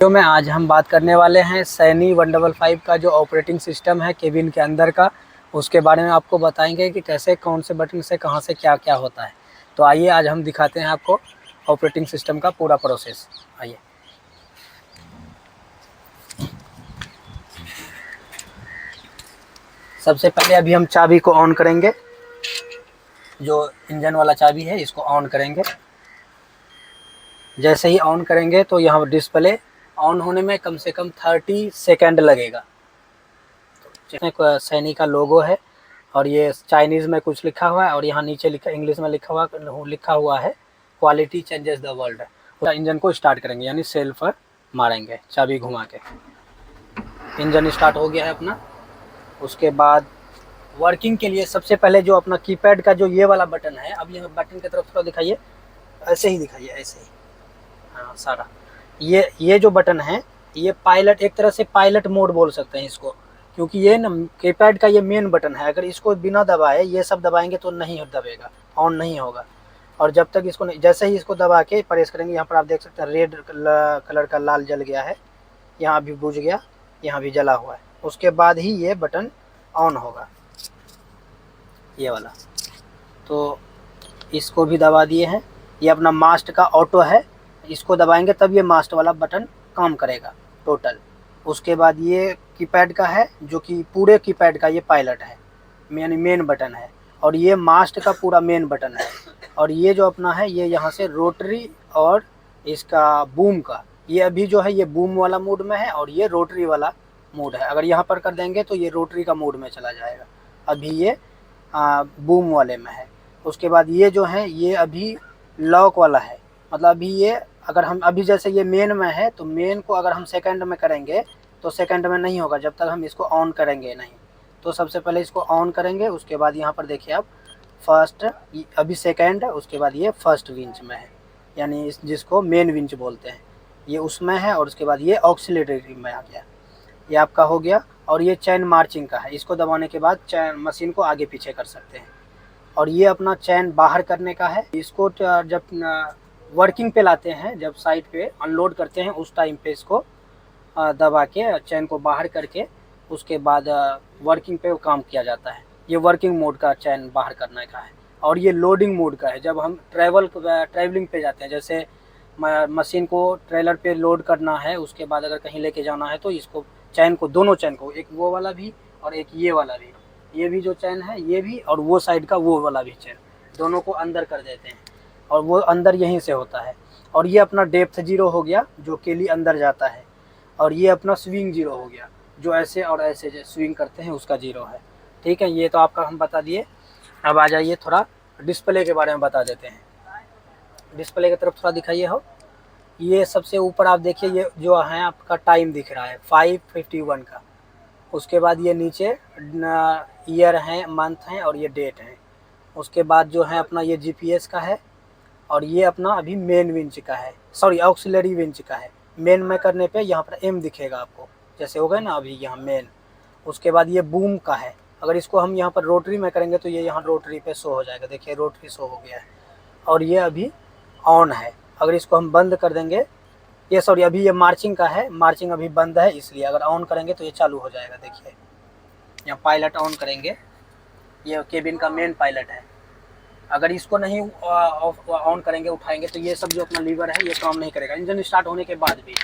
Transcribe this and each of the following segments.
Video में आज हम बात करने वाले हैं सैनी 155 का जो ऑपरेटिंग सिस्टम है केबिन के अंदर का, उसके बारे में आपको बताएंगे कि कैसे कौन से बटन से कहां से क्या क्या होता है। तो आइए आज हम दिखाते हैं आपको ऑपरेटिंग सिस्टम का पूरा प्रोसेस। आइए। सबसे पहले अभी हम चाबी को ऑन करेंगे, जो इंजन वाला चाबी है इसको ऑन करेंगे। जैसे ही ऑन करेंगे तो यहाँ डिस्प्ले ऑन होने में कम से कम 30 सेकेंड लगेगा। सैनी का लोगो है और ये चाइनीज़ में कुछ लिखा हुआ है और यहाँ नीचे लिखा इंग्लिश में लिखा हुआ है quality changes the world. Engine को स्टार्ट करेंगे यानी सेल्फ मारेंगे चाबी घुमा के। इंजन स्टार्ट हो गया है अपना। उसके बाद वर्किंग के लिए सबसे पहले जो अपना कीपैड का जो ये वाला बटन है, अब ये बटन की तरफ थोड़ा दिखाइए, ऐसे ही दिखाइए, ऐसे ही। हाँ सारा ये जो बटन है ये पायलट, एक तरह से पायलट मोड बोल सकते हैं इसको, क्योंकि ये ना कीपैड का ये मेन बटन है। अगर इसको बिना दबाए ये सब दबाएंगे तो नहीं दबेगा, ऑन नहीं होगा। और जब तक इसको जैसे ही इसको दबा के प्रेस करेंगे, यहाँ पर आप देख सकते हैं रेड कलर का लाल जल गया है, यहाँ भी बुझ गया, यहाँ भी जला हुआ है। उसके बाद ही ये बटन ऑन होगा, ये वाला। तो इसको भी दबा दिए हैं। ये अपना मास्ट का ऑटो है, इसको दबाएंगे तब ये मास्ट वाला बटन काम करेगा टोटल। उसके बाद ये कीपैड का है, जो कि पूरे कीपैड का ये पायलट है, यानी मेन बटन है। और ये मास्ट का पूरा मेन बटन है। और ये जो अपना है ये यहाँ से रोटरी और इसका बूम का, ये अभी जो है ये बूम वाला मोड में है और ये रोटरी वाला मोड है। अगर यहाँ पर कर देंगे तो ये रोटरी का मोड में चला जाएगा, अभी ये बूम वाले में है। उसके बाद ये जो है ये अभी लॉक वाला है, मतलब अभी ये अगर हम अभी जैसे ये मेन में है तो मेन को अगर हम सेकंड में करेंगे तो सेकंड में नहीं होगा जब तक हम इसको ऑन करेंगे नहीं। तो सबसे पहले इसको ऑन करेंगे, उसके बाद यहाँ पर देखिए आप फर्स्ट, अभी सेकंड, उसके बाद ये फर्स्ट विंच में है, यानी जिसको मेन विंच बोलते हैं, ये उसमें है। और उसके बाद ये ऑक्सीलरी में आ गया, ये आपका हो गया। और ये चैन मार्चिंग का है, इसको दबाने के बाद चैन मशीन को आगे पीछे कर सकते हैं। और ये अपना चैन बाहर करने का है, इसको जब वर्किंग पे लाते हैं, जब साइड पे अनलोड करते हैं उस टाइम पे इसको दबा के चैन को बाहर करके उसके बाद वर्किंग पे काम किया जाता है। ये वर्किंग मोड का चैन बाहर करने का है। और ये लोडिंग मोड का है, जब हम ट्रैवलिंग पे जाते हैं, जैसे मशीन को ट्रेलर पे लोड करना है, उसके बाद अगर कहीं लेके जाना है तो इसको चैन को, दोनों चैन को, एक वो वाला भी और एक ये वाला भी, ये भी जो चैन है ये भी और वो साइड का वो वाला भी चैन, दोनों को अंदर कर देते हैं और वो अंदर यहीं से होता है। और ये अपना डेप्थ 0 हो गया जो केली अंदर जाता है। और ये अपना स्विंग 0 हो गया, जो ऐसे और ऐसे स्विंग करते हैं उसका 0 है। ठीक है, ये तो आपका हम बता दिए। अब आ जाइए थोड़ा डिस्प्ले के बारे में बता देते हैं। डिस्प्ले की तरफ थोड़ा दिखाइए हो। ये सबसे ऊपर आप देखिए, ये जो है आपका टाइम दिख रहा है 5:51 का। उसके बाद ये नीचे ईयर हैं, मंथ हैं और ये डेट है। उसके बाद जो है अपना ये जीपीएस का है और ये अपना अभी मेन विंच का है, सॉरी ऑक्सिलरी विंच का है। मेन में करने पे यहाँ पर एम दिखेगा आपको, जैसे हो गए ना अभी यहाँ मेन। उसके बाद ये बूम का है, अगर इसको हम यहाँ पर रोटरी में करेंगे तो ये यहाँ रोटरी पे शो हो जाएगा, देखिए रोटरी शो हो गया है। और ये अभी ऑन है, अगर इसको हम बंद कर देंगे, ये सॉरी अभी ये मार्चिंग का है, मार्चिंग अभी बंद है, इसलिए अगर ऑन करेंगे तो ये चालू हो जाएगा। देखिए यहाँ पायलट ऑन करेंगे, ये केबिन का मेन पायलट है। अगर इसको नहीं ऑन करेंगे, उठाएंगे, तो ये सब जो अपना लीवर है ये काम नहीं करेगा। इंजन स्टार्ट होने के बाद भी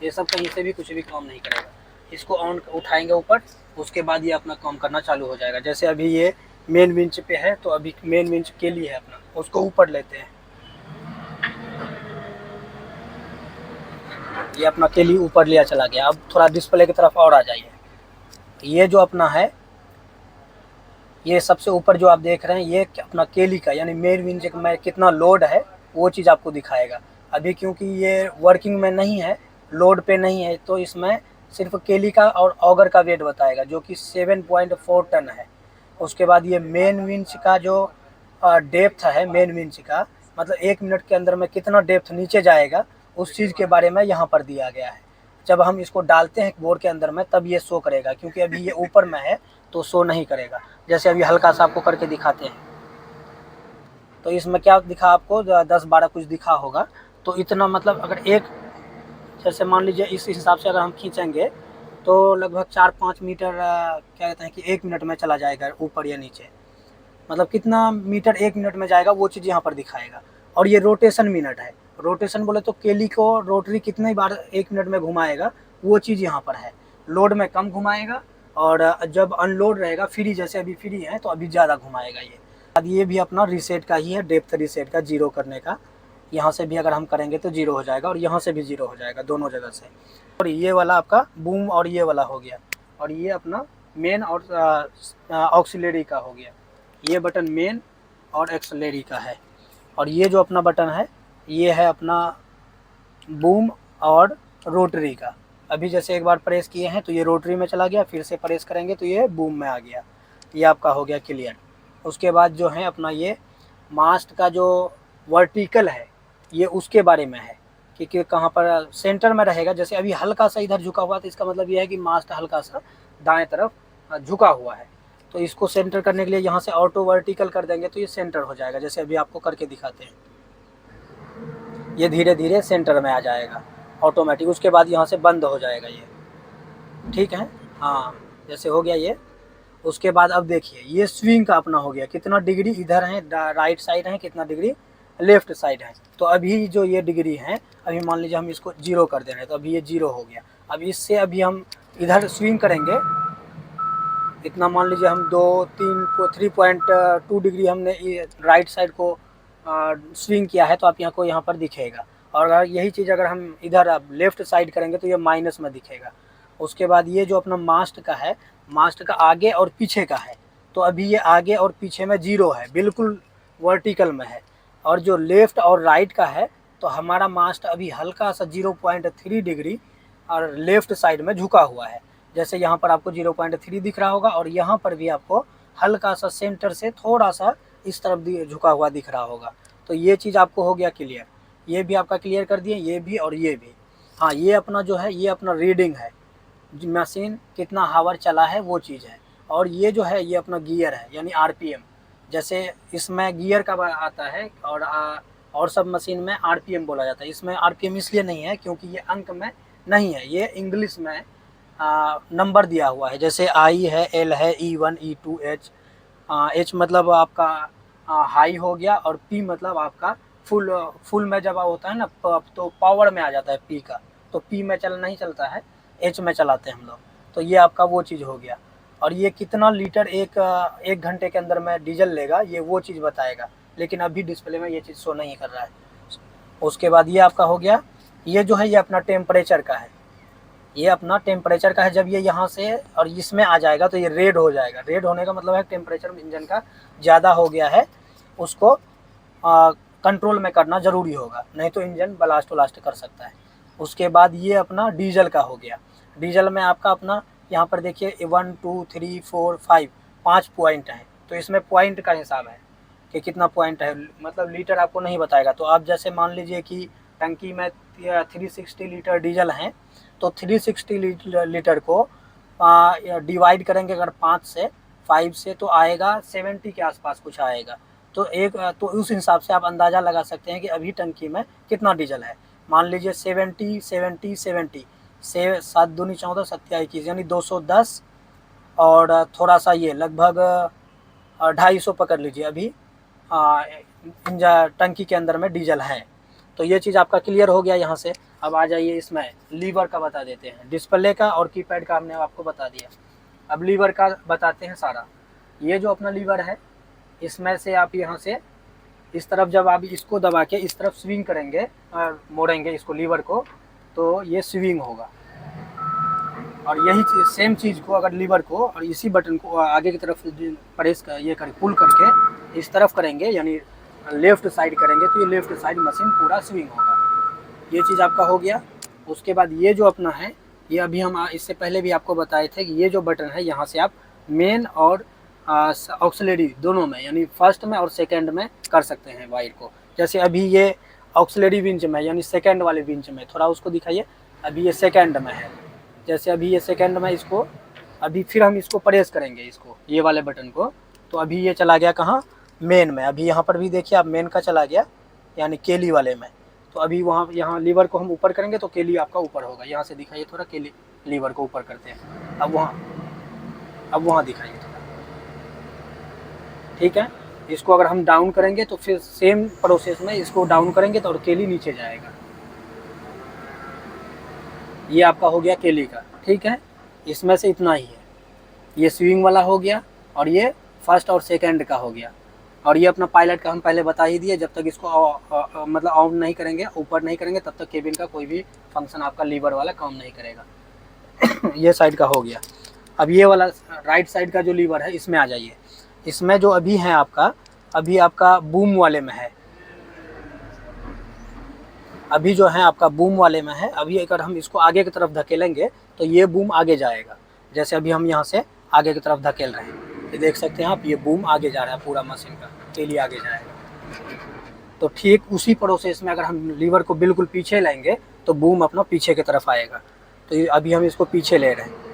ये सब कहीं से भी कुछ भी काम नहीं करेगा। इसको ऑन उठाएंगे ऊपर, उसके बाद ये अपना काम करना चालू हो जाएगा। जैसे अभी ये मेन विंच पे है तो अभी मेन विंच के लिए है अपना, उसको ऊपर लेते हैं, ये अपना केली ऊपर लिया चला गया। अब थोड़ा डिस्प्ले की तरफ और आ जाइए। ये जो अपना है, ये सबसे ऊपर जो आप देख रहे हैं ये अपना केली का, यानी मेन विंच में कितना लोड है वो चीज़ आपको दिखाएगा। अभी क्योंकि ये वर्किंग में नहीं है, लोड पे नहीं है, तो इसमें सिर्फ केली का और ऑगर का वेट बताएगा, जो कि 7.4 टन है। उसके बाद ये मेन विंच का जो डेप्थ है, मेन विंच का मतलब 1 मिनट के अंदर में कितना डेप्थ नीचे जाएगा उस चीज़ के बारे में यहाँ पर दिया गया है। जब हम इसको डालते हैं बोर के अंदर में तब ये शो करेगा, क्योंकि अभी ये ऊपर में है तो शो नहीं करेगा। जैसे अभी हल्का सा आपको करके दिखाते हैं, तो इसमें क्या दिखा आपको, 10-12 कुछ दिखा होगा। तो इतना मतलब अगर एक जैसे मान लीजिए इस हिसाब से अगर हम खींचेंगे तो लगभग 4-5 मीटर क्या कहते हैं कि 1 मिनट में चला जाएगा ऊपर या नीचे, मतलब कितना मीटर 1 मिनट में जाएगा वो चीज़ यहाँ पर दिखाएगा। और ये रोटेशन मिनट है, रोटेशन बोले तो केली को रोटरी कितनी बार 1 मिनट में घुमाएगा वो चीज़ यहाँ पर है। लोड में कम घुमाएगा और जब अनलोड रहेगा फ्री, जैसे अभी फ्री है तो अभी ज़्यादा घुमाएगा ये। अब ये भी अपना रीसेट का ही है, डेप्थ रीसेट का, जीरो करने का। यहाँ से भी अगर हम करेंगे तो जीरो हो जाएगा और यहाँ से भी जीरो हो जाएगा, दोनों जगह से। और ये वाला आपका बूम और ये वाला हो गया, और ये अपना मेन और ऑक्सिलरी का हो गया। ये बटन मेन और एक्सिलरी का है। और ये जो अपना बटन है ये है अपना बूम और रोटरी का। अभी जैसे एक बार प्रेस किए हैं तो ये रोटरी में चला गया, फिर से प्रेस करेंगे तो ये बूम में आ गया। ये आपका हो गया क्लियर। उसके बाद जो है अपना ये मास्ट का जो वर्टिकल है ये उसके बारे में है कि कहाँ पर सेंटर में रहेगा। जैसे अभी हल्का सा इधर झुका हुआ तो इसका मतलब ये है कि मास्ट हल्का सा दाएं तरफ झुका हुआ है। तो इसको सेंटर करने के लिए यहाँ से ऑटो वर्टिकल कर देंगे तो ये सेंटर हो जाएगा। जैसे अभी आपको करके दिखाते हैं, ये धीरे धीरे सेंटर में आ जाएगा ऑटोमेटिक। उसके बाद यहाँ से बंद हो जाएगा ये, ठीक है। हाँ, जैसे हो गया ये। उसके बाद अब देखिए ये स्विंग का अपना हो गया, कितना डिग्री इधर है राइट साइड है, कितना डिग्री लेफ्ट साइड है। तो अभी जो ये डिग्री है, अभी मान लीजिए हम इसको जीरो कर दे रहे हैं तो अभी ये जीरो हो गया। अब इससे अभी हम इधर स्विंग करेंगे, इतना मान लीजिए हम 3.2 डिग्री हमने राइट साइड को स्विंग किया है तो आप यहाँ को यहाँ पर दिखेगा। और अगर यही चीज़ अगर हम इधर लेफ्ट साइड करेंगे तो ये माइनस में दिखेगा। उसके बाद ये जो अपना मास्ट का है, मास्ट का आगे और पीछे का है, तो अभी ये आगे और पीछे में जीरो है, बिल्कुल वर्टिकल में है। और जो लेफ़्ट और राइट का है तो हमारा मास्ट अभी हल्का सा 0.3 डिग्री और लेफ़्ट साइड में झुका हुआ है। जैसे यहाँ पर आपको 0.3 दिख रहा होगा और यहाँ पर भी आपको हल्का सा सेंटर से थोड़ा सा इस तरफ झुका हुआ दिख रहा होगा। तो ये चीज़ आपको हो गया क्लियर। ये भी आपका क्लियर कर दिए, ये भी और ये भी। हाँ, ये अपना जो है ये अपना रीडिंग है, मशीन कितना हावर चला है वो चीज़ है। और ये जो है ये अपना गियर है, यानी आरपीएम। जैसे इसमें गियर का आता है और सब मशीन में आरपीएम बोला जाता है। इसमें आरपीएम इसलिए नहीं है क्योंकि ये अंक में नहीं है, ये इंग्लिश में नंबर दिया हुआ है। जैसे आई है, एल है, E1, E2, H मतलब आपका हाई हो गया और P मतलब आपका फुल में जब होता है ना तो पावर में आ जाता है P का, तो P में नहीं चलता है, H में चलाते हैं हम लोग। तो ये आपका वो चीज़ हो गया। और ये कितना लीटर एक घंटे के अंदर में डीजल लेगा ये वो चीज़ बताएगा, लेकिन अभी डिस्प्ले में ये चीज़ शो नहीं कर रहा है। उसके बाद ये आपका हो गया, ये जो है ये अपना टेम्परेचर का है, ये अपना टेम्परेचर का है। जब ये यहाँ से और इसमें आ जाएगा तो ये रेड हो जाएगा। रेड होने का मतलब है टेम्परेचर इंजन का ज़्यादा हो गया है, उसको कंट्रोल में करना ज़रूरी होगा, नहीं तो इंजन ब्लास्ट व्लास्ट कर सकता है। उसके बाद ये अपना डीजल का हो गया। डीजल में आपका अपना यहाँ पर देखिए 1 2 3 4 5 5 पॉइंट हैं, तो इसमें पॉइंट का हिसाब है कि कितना पॉइंट है, मतलब लीटर आपको नहीं बताएगा। तो आप जैसे मान लीजिए कि टंकी में 360 लीटर डीजल हैं तो 360 लीटर को डिवाइड करेंगे अगर 5 से तो आएगा 70 के आसपास कुछ आएगा। तो उस हिसाब से आप अंदाज़ा लगा सकते हैं कि अभी टंकी में कितना डीजल है। मान लीजिए 70 70 70 से 7 दूनी 14 7 21 यानी 210 और थोड़ा सा ये लगभग 250 पकड़ लीजिए अभी टंकी के अंदर में डीजल है। तो ये चीज़ आपका क्लियर हो गया यहाँ से। अब आ जाइए इसमें लीवर का बता देते हैं। डिस्प्ले का और कीपैड का हमने आपको बता दिया, अब लीवर का बताते हैं सारा। ये जो अपना लीवर है इसमें से आप यहाँ से इस तरफ जब आप इसको दबा के इस तरफ स्विंग करेंगे और मोड़ेंगे इसको लीवर को तो ये स्विंग होगा। और यही सेम चीज़ को अगर लीवर को और इसी बटन को आगे की तरफ प्रेस कर ये कर पुल करके इस तरफ करेंगे यानी लेफ़्ट साइड करेंगे तो ये लेफ़्ट साइड मशीन पूरा स्विंग होगा। ये चीज़ आपका हो गया। उसके बाद ये जो अपना है ये अभी हम इससे पहले भी आपको बताए थे कि ये जो बटन है यहाँ से आप मेन और ऑक्सिलरी दोनों में यानी फर्स्ट में और सेकंड में कर सकते हैं वायर को। जैसे अभी ये ऑक्सिलरी विंच में यानी सेकंड वाले विंच में, थोड़ा उसको दिखाइए, अभी ये सेकंड में है। जैसे अभी ये सेकंड में इसको अभी फिर हम इसको प्रेस करेंगे इसको ये वाले बटन को तो अभी ये चला गया कहाँ, मेन में। अभी यहाँ पर भी देखिए आप मेन का चला गया यानी केली वाले में। तो अभी वहाँ यहाँ लीवर को हम ऊपर करेंगे तो केली आपका ऊपर होगा। यहाँ से दिखाइए थोड़ा, केली लीवर को ऊपर करते हैं। अब वहाँ दिखाइए थोड़ा, ठीक है। इसको अगर हम डाउन करेंगे तो फिर सेम प्रोसेस में इसको डाउन करेंगे तो और केली नीचे जाएगा। ये आपका हो गया केली का, ठीक है। इसमें से इतना ही है, ये स्विंग वाला हो गया और ये फर्स्ट और सेकंड का हो गया। और ये अपना पायलट का हम पहले बता ही दिए, जब तक इसको मतलब ऑन नहीं करेंगे, ऊपर नहीं करेंगे, तब तक केबिन का कोई भी फंक्शन आपका लीवर वाला काम नहीं करेगा। ये साइड का हो गया। अब ये वाला राइट साइड का जो लीवर है इसमें आ जाइए। इसमें जो अभी है आपका, अभी आपका बूम वाले में है, अभी जो है आपका बूम वाले में है। अभी अगर हम इसको आगे की तरफ धकेलेंगे तो ये बूम आगे जाएगा। जैसे अभी हम यहाँ से आगे की तरफ धकेल रहे हैं, ये देख सकते हैं आप, ये बूम आगे जा रहा है पूरा मशीन का, के लिए आगे जाएगा। तो ठीक उसी प्रोसेस में अगर हम लीवर को बिल्कुल पीछे लेंगे तो बूम अपना पीछे की तरफ आएगा। तो अभी हम इसको पीछे ले रहे हैं,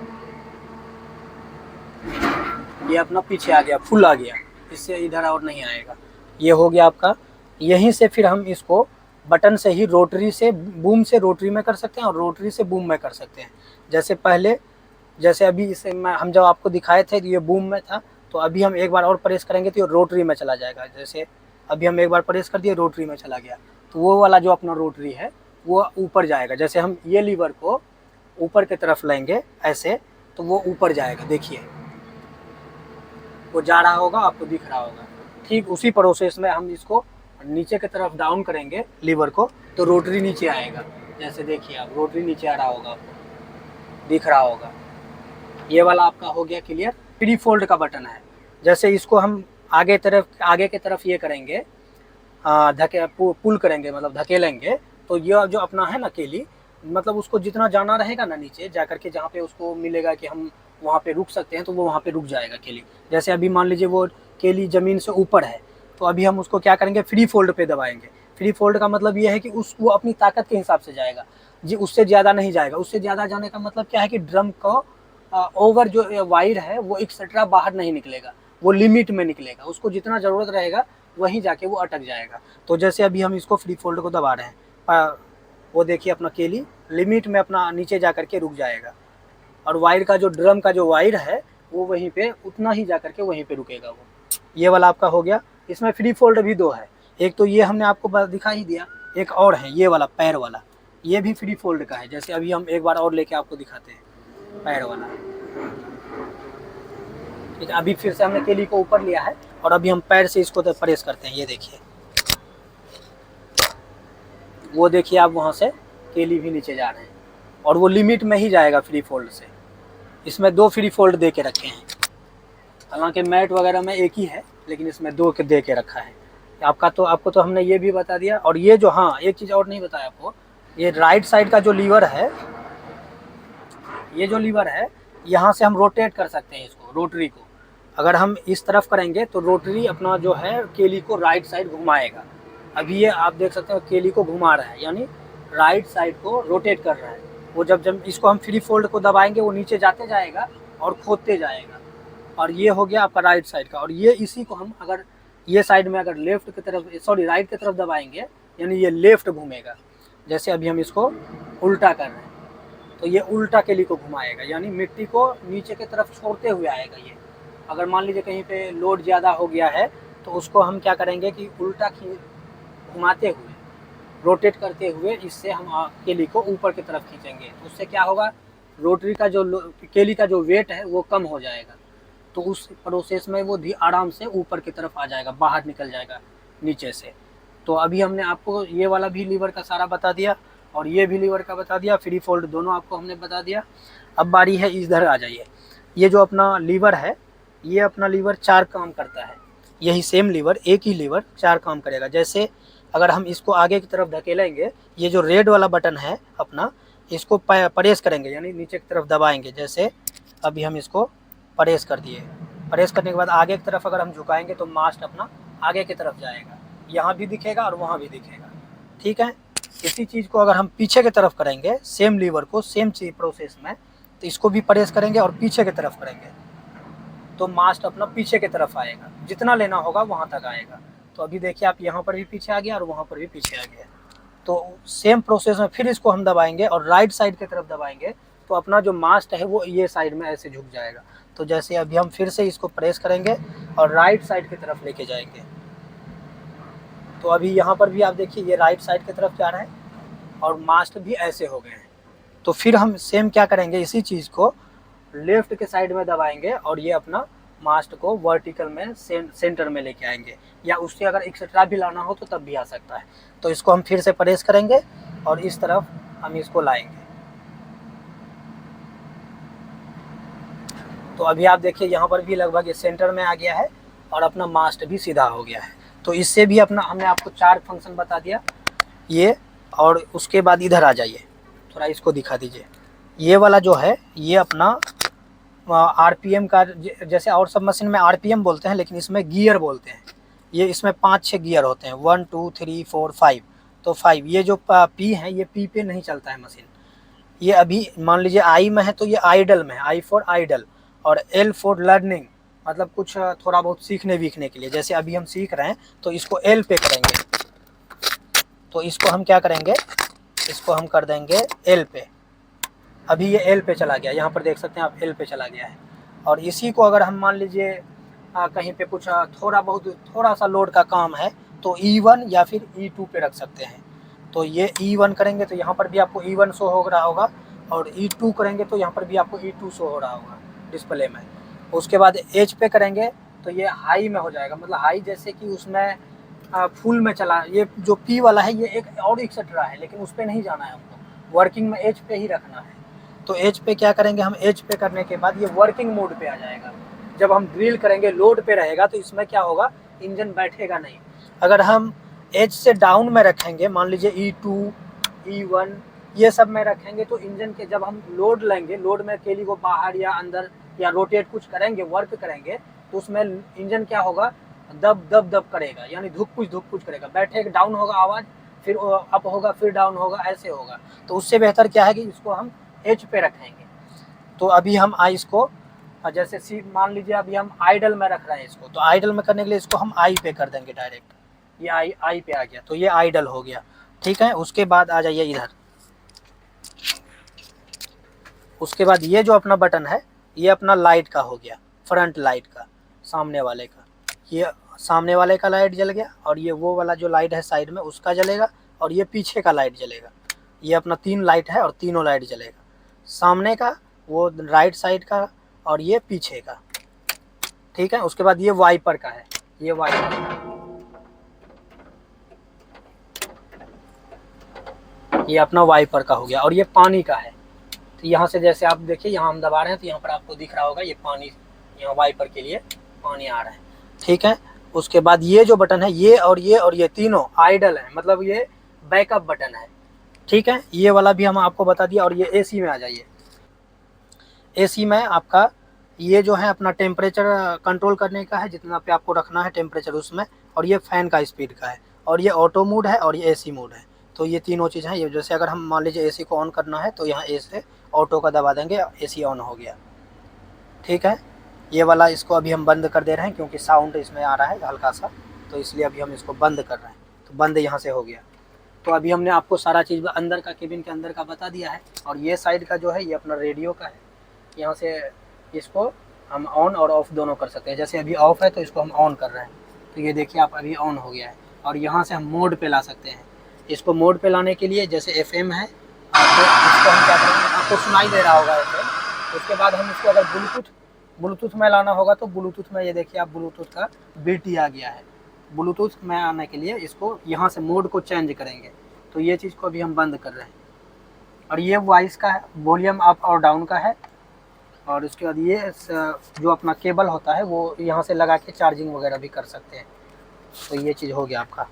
ये अपना पीछे आ गया, फुल आ गया, इससे इधर और नहीं आएगा। ये हो गया आपका। यहीं से फिर हम इसको बटन से ही रोटरी से बूम से रोटरी में कर सकते हैं और रोटरी से बूम में कर सकते हैं। जैसे पहले, जैसे अभी इसे हम जब आपको दिखाए थे तो ये बूम में था, तो अभी हम एक बार और प्रेस करेंगे तो ये रोटरी में चला जाएगा। जैसे अभी हम एक बार प्रेस कर दिए, रोटरी में चला गया, तो वो वाला जो अपना रोटरी है वो ऊपर जाएगा। जैसे हम ये लीवर को ऊपर की तरफ लेंगे ऐसे, तो वो ऊपर जाएगा, देखिए वो जा रहा होगा, आपको दिख रहा होगा। ठीक उसी प्रोसेस में हम इसको नीचे की तरफ डाउन करेंगे लीवर को, तो रोटरी नीचे आएगा। जैसे देखिए आप, रोटरी नीचे आ रहा होगा, आपको दिख रहा होगा। ये वाला आपका हो गया क्लियर। फ्री फोल्ड का बटन है, जैसे इसको हम आगे की तरफ ये करेंगे, पुल करेंगे, मतलब धकेलेंगे, तो ये जो अपना है ना केली, मतलब उसको जितना जाना रहेगा ना नीचे जा करके, जहाँ पे उसको मिलेगा कि हम वहाँ पे रुक सकते हैं, तो वो वहाँ पे रुक जाएगा केली। जैसे अभी मान लीजिए वो केली ज़मीन से ऊपर है, तो अभी हम उसको क्या करेंगे, फ्री फोल्ड पे दबाएंगे। फ्री फोल्ड का मतलब ये है कि वो अपनी ताकत के हिसाब से जाएगा जी, उससे ज़्यादा नहीं जाएगा। उससे ज़्यादा जाने का मतलब क्या है कि ड्रम को ओवर जो वायर है वो एक्सेट्रा बाहर नहीं निकलेगा, वो लिमिट में निकलेगा। उसको जितना ज़रूरत रहेगा वहीं जाके वो अटक जाएगा। तो जैसे अभी हम इसको फ्री फोल्ड को दबा रहे हैं, वो देखिए अपना केली लिमिट में अपना नीचे जा करके रुक जाएगा, और वायर का जो ड्रम का जो वायर है वो वहीं पे उतना ही जा करके वहीं पे रुकेगा वो। ये वाला आपका हो गया। इसमें फ्री फोल्ड भी दो है, एक तो ये हमने आपको दिखा ही दिया, एक और है ये वाला पैर वाला, ये भी फ्री फोल्ड का है। जैसे अभी हम एक बार और लेके आपको दिखाते हैं, पैर वाला। ठीक है, अभी फिर से हमने केली को ऊपर लिया है और अभी हम पैर से इसको प्रेस करते हैं। ये देखिए, वो देखिए आप, वहाँ से केली भी नीचे जा रहे हैं और वो लिमिट में ही जाएगा फ्री फोल्ड से। इसमें दो फ्री फोल्ड दे के रखे हैं, हालांकि मैट वगैरह में एक ही है, लेकिन इसमें दो के दे के रखा है। आपको तो हमने ये भी बता दिया। और ये जो, हाँ एक चीज़ और नहीं बताया आपको, ये राइट साइड का जो लीवर है, ये जो लीवर है, यहाँ से हम रोटेट कर सकते हैं इसको, रोटरी को। अगर हम इस तरफ करेंगे तो रोटरी अपना जो है केली को राइट साइड घुमाएगा। अभी ये आप देख सकते हो केली को घुमा रहा है, यानी राइट साइड को रोटेट कर रहा है। वो जब इसको हम फ्री फोल्ड को दबाएंगे वो नीचे जाते जाएगा और खोदते जाएगा। और ये हो गया आपका राइट साइड का। और ये इसी को हम अगर ये साइड में अगर लेफ्ट की तरफ, सॉरी राइट की तरफ दबाएंगे, यानी ये लेफ्ट घूमेगा। जैसे अभी हम इसको उल्टा कर रहे हैं तो ये उल्टा केली को घुमाएगा, यानी मिट्टी को नीचे की तरफ छोड़ते हुए आएगा। ये अगर मान लीजिए कहीं पे लोड ज़्यादा हो गया है तो उसको हम क्या करेंगे कि उल्टा घुमाते हुए, रोटेट करते हुए, इससे हम केली को ऊपर की तरफ खींचेंगे। तो उससे क्या होगा, रोटरी का जो केली का जो वेट है वो कम हो जाएगा। तो उस प्रोसेस में वो आराम से ऊपर की तरफ आ जाएगा, बाहर निकल जाएगा नीचे से। तो अभी हमने आपको ये वाला भी लीवर का सारा बता दिया और ये भी लीवर का बता दिया, फ्री फोल्ड दोनों आपको हमने बता दिया। अब बारी है, इधर आ जाइए। ये जो अपना लीवर है, ये अपना लीवर 4 काम करता है। यही सेम लीवर, एक ही लीवर 4 काम करेगा। जैसे अगर हम इसको आगे की तरफ धकेलेंगे, ये जो रेड वाला बटन है अपना, इसको प्रेस करेंगे, यानी नीचे की तरफ दबाएंगे। जैसे अभी हम इसको प्रेस कर दिए, प्रेस करने के बाद आगे की तरफ अगर हम झुकाएंगे तो मास्ट अपना आगे की तरफ जाएगा, यहाँ भी दिखेगा और वहाँ भी दिखेगा। ठीक है, इसी चीज़ को अगर हम पीछे की तरफ करेंगे, सेम लीवर को सेम चीज प्रोसेस में, तो इसको भी प्रेस करेंगे और पीछे की तरफ करेंगे तो मास्ट अपना पीछे की तरफ आएगा, जितना लेना होगा वहाँ तक आएगा। तो अभी देखिए आप, यहाँ पर भी पीछे आ गया और वहाँ पर भी पीछे आ गया। तो सेम प्रोसेस में फिर इसको हम दबाएंगे और राइट साइड की तरफ दबाएंगे तो अपना जो मास्ट है वो ये साइड में ऐसे झुक जाएगा। तो जैसे अभी हम फिर से इसको प्रेस करेंगे और राइट साइड की तरफ लेके जाएंगे, तो अभी यहाँ पर भी आप देखिए ये राइट साइड की तरफ जा रहा है और मास्ट भी ऐसे हो गए हैं। तो फिर हम सेम क्या करेंगे, इसी चीज़ को लेफ्ट के साइड में दबाएंगे और ये अपना मास्ट को वर्टिकल में सेंटर में लेके आएंगे, या उससे अगर एक्स्ट्रा भी लाना हो तो तब भी आ सकता है। तो इसको हम फिर से प्रेस करेंगे और इस तरफ हम इसको लाएंगे। तो अभी आप देखिए यहाँ पर भी लगभग ये सेंटर में आ गया है और अपना मास्ट भी सीधा हो गया है। तो इससे भी अपना हमने आपको 4 फंक्शन बता दिया ये। और उसके बाद इधर आ जाइए, थोड़ा इसको दिखा दीजिए। ये वाला जो है ये अपना आरपीएम का, जैसे और सब मशीन में आरपीएम बोलते हैं लेकिन इसमें गियर बोलते हैं। ये इसमें 5-6 गियर होते हैं, 1 2 3 4 5। तो 5 ये जो पी है ये पी पे नहीं चलता है मशीन। ये अभी मान लीजिए आई में है तो ये आइडल में है, आई फॉर आइडल, और एल फॉर लर्निंग, मतलब कुछ थोड़ा बहुत सीखने वीखने के लिए। जैसे अभी हम सीख रहे हैं तो इसको एल पे करेंगे, तो इसको हम क्या करेंगे, इसको हम कर देंगे एल पे। अभी ये एल पे चला गया, यहाँ पर देख सकते हैं आप एल पे चला गया है। और इसी को अगर हम मान लीजिए कहीं पे कुछ थोड़ा सा लोड का काम है तो E1 या फिर E2 पे रख सकते हैं। तो ये E1 करेंगे तो यहाँ पर भी आपको E1 शो हो रहा होगा, और E2 करेंगे तो यहाँ पर भी आपको E2 शो हो रहा होगा डिस्प्ले में। उसके बाद एज पे करेंगे तो ये हाई में हो जाएगा, मतलब हाई जैसे कि उसमें फुल में चला। ये जो पी वाला है ये एक और एक्सेट्रा है, लेकिन उस पर नहीं जाना है हमको, वर्किंग में एज पे ही रखना है। तो एज पे क्या करेंगे हम, एज पे करने के बाद ये वर्किंग मोड पे आ जाएगा। जब हम ड्रिल करेंगे लोड पे रहेगा तो इसमें क्या होगा, इंजन बैठेगा नहीं। अगर हम एज से डाउन में रखेंगे, मान लीजिए E2 E1 ये सब में रखेंगे, तो इंजन के जब हम लोड लेंगे, लोड में केली को बाहर या अंदर या रोटेट कुछ करेंगे, वर्क करेंगे, तो उसमें इंजन क्या होगा, दब दब दब करेगा, यानी धुक कुछ करेगा। बैठेगा, डाउन होगा आवाज़, फिर अप होगा, फिर डाउन होगा, ऐसे होगा। तो उससे बेहतर क्या है कि इसको हम एज पे रखेंगे। तो अभी हम इसको जैसे सी मान लीजिए अभी हम आइडल में रख रहे हैं इसको, तो आइडल में करने के लिए इसको हम आई पे कर देंगे डायरेक्ट। ये आई पे आ गया तो ये आइडल हो गया, ठीक है। उसके बाद आ जाइए इधर। उसके बाद ये जो अपना बटन है ये अपना लाइट का हो गया, फ्रंट लाइट का, सामने वाले का। ये सामने वाले का लाइट जल गया, और ये वो वाला जो लाइट है साइड में उसका जलेगा, और ये पीछे का लाइट जलेगा। ये अपना 3 लाइट है और तीनों लाइट जलेगा, सामने का, वो राइट साइड का, और ये पीछे का, ठीक है। उसके बाद ये वाइपर का है, ये वाइपर, ये अपना वाइपर का हो गया। और ये पानी का है, तो यहाँ से जैसे आप देखिए यहाँ हम दबा रहे हैं तो यहाँ पर आपको दिख रहा होगा ये पानी, यहाँ वाइपर के लिए पानी आ रहा है, ठीक है। उसके बाद ये जो बटन है ये और ये तीनों आइडल है, मतलब ये बैकअप बटन है, ठीक है। ये वाला भी हम आपको बता दिया। और ये एसी में आ जाइए। एसी में आपका ये जो है अपना टेम्परेचर कंट्रोल करने का है, जितना पे आपको रखना है टेम्परेचर उसमें, और ये फ़ैन का स्पीड का है, और ये ऑटो मोड है, और ये एसी मोड है। तो ये तीनों चीज़ हैं। ये जैसे अगर हम मान लीजिए एसी को ऑन करना है तो यहाँ ए से ऑटो का दबा देंगे, एसी ऑन हो गया, ठीक है। ये वाला इसको अभी हम बंद कर दे रहे हैं क्योंकि साउंड इसमें आ रहा है हल्का सा, तो इसलिए अभी हम इसको बंद कर रहे हैं। तो बंद यहाँ से हो गया। तो अभी हमने आपको सारा चीज़ अंदर का, केबिन के अंदर का बता दिया है। और ये साइड का जो है ये अपना रेडियो का है, यहाँ से इसको हम ऑन और ऑफ़ दोनों कर सकते हैं। जैसे अभी ऑफ़ है तो इसको हम ऑन कर रहे हैं, तो ये देखिए आप अभी ऑन हो गया है। और यहाँ से हम मोड पे ला सकते हैं। इसको मोड पे लाने के लिए जैसे FM है तो इसको हम क्या करेंगे, आपको सुनाई दे रहा होगा FM। उसके बाद हम इसको अगर ब्लूटूथ में लाना होगा तो ब्लूटूथ में, ये देखिए आप ब्लूटूथ का BT आ गया है। ब्लूटूथ में आने के लिए इसको यहाँ से मोड को चेंज करेंगे। तो ये चीज़ को अभी हम बंद कर रहे हैं। और ये वॉइस का है, वॉल्यूम अप और डाउन का है। और उसके बाद ये जो अपना केबल होता है वो यहाँ से लगा के चार्जिंग वगैरह भी कर सकते हैं। तो ये चीज़ हो गया आपका।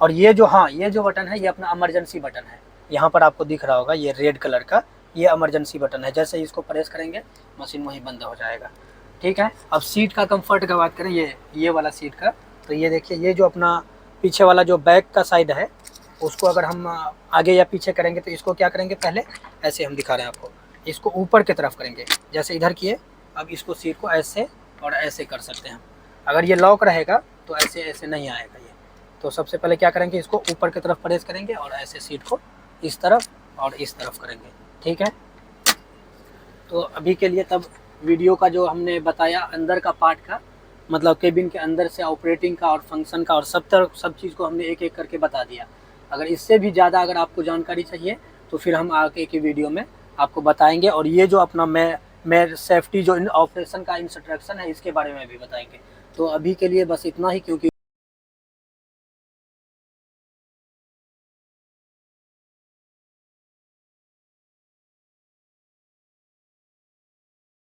और ये जो, हाँ, ये जो बटन है ये अपना इमरजेंसी बटन है। यहाँ पर आपको दिख रहा होगा ये रेड कलर का, ये इमरजेंसी बटन है। जैसे इसको प्रेस करेंगे मशीन वहीं बंद हो जाएगा, ठीक है। अब सीट का कंफर्ट का बात करें, ये वाला सीट का, तो ये देखिए ये जो अपना पीछे वाला जो बैक का साइड है उसको अगर हम आगे या पीछे करेंगे तो इसको क्या करेंगे, पहले ऐसे हम दिखा रहे हैं आपको, इसको ऊपर की तरफ करेंगे जैसे इधर किए। अब इसको सीट को ऐसे और ऐसे कर सकते हैं। अगर ये लॉक रहेगा तो ऐसे नहीं आएगा, तो सबसे पहले क्या करेंगे, इसको ऊपर की तरफ प्रेस करेंगे और ऐसे सीट को इस तरफ और इस तरफ करेंगे, ठीक है। तो अभी के लिए तब वीडियो का जो हमने बताया अंदर का पार्ट का, मतलब केबिन के अंदर से ऑपरेटिंग का और फंक्शन का और सब चीज़ को हमने एक एक करके बता दिया। अगर इससे भी ज़्यादा अगर आपको जानकारी चाहिए तो फिर हम आगे की वीडियो में आपको बताएंगे। और ये जो अपना मैं सेफ्टी जो ऑपरेशन का इंस्ट्रक्शन है इसके बारे में भी बताएंगे। तो अभी के लिए बस इतना ही, क्योंकि